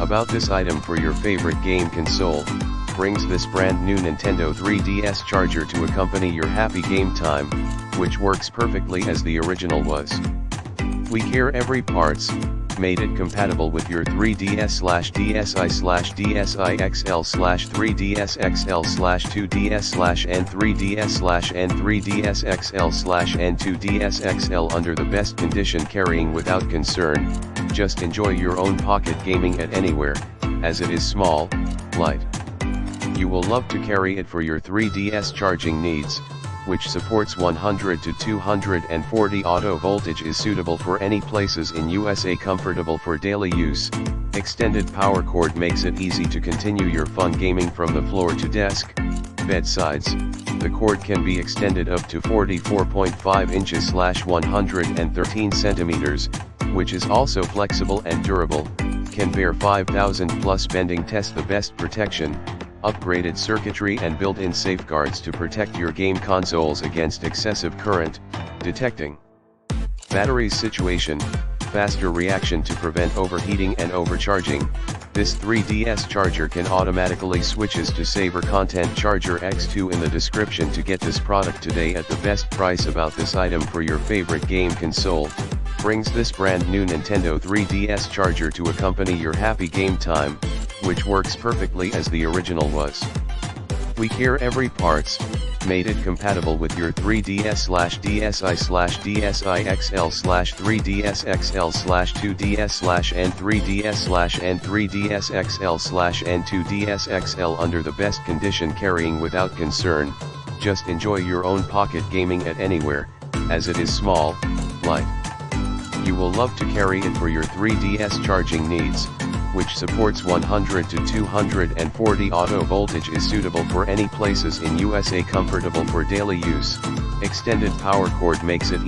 about this item for your favorite game console? Brings this brand new Nintendo 3DS charger to accompany your happy game time, which works perfectly as the original was. We care every parts, made it compatible with your 3DS/DSi/N3DS/N3DS/N3DSXL/N3DSXL/N2DSXL under the best condition, carrying without concern. Just enjoy your own pocket gaming at anywhere, as it is small, light. You will love to carry it for your 3DS charging needs, which supports 100 to 240 auto voltage, is suitable for any places in USA, comfortable for daily use. Extended power cord makes it easy to continue your fun gaming from the floor to desk, bedsides. The cord can be extended up to 44.5 inches (113 centimeters), which is also flexible and durable, can bear 5,000 plus bending. Test the best protection, upgraded circuitry and built-in safeguards to protect your game consoles against excessive current, detecting batteries situation, faster reaction to prevent overheating and overcharging. This 3DS charger can automatically switches to saver content. Charger X2 in the description to get this product today at the best price. About this item for your favorite game console, brings this brand new Nintendo 3DS charger to accompany your happy game time, which works perfectly as the original was. We care every parts, made it compatible with your 3DS/DSi/DSi XL/2DS/N3DS/N3DSXL/N2DSXL under the best condition, carrying without concern. Just enjoy your own pocket gaming at anywhere, as it is small, light. You will love to carry it for your 3DS charging needs, which supports 100 to 240 auto voltage, is suitable for any places in USA, comfortable for daily use. Extended power cord makes it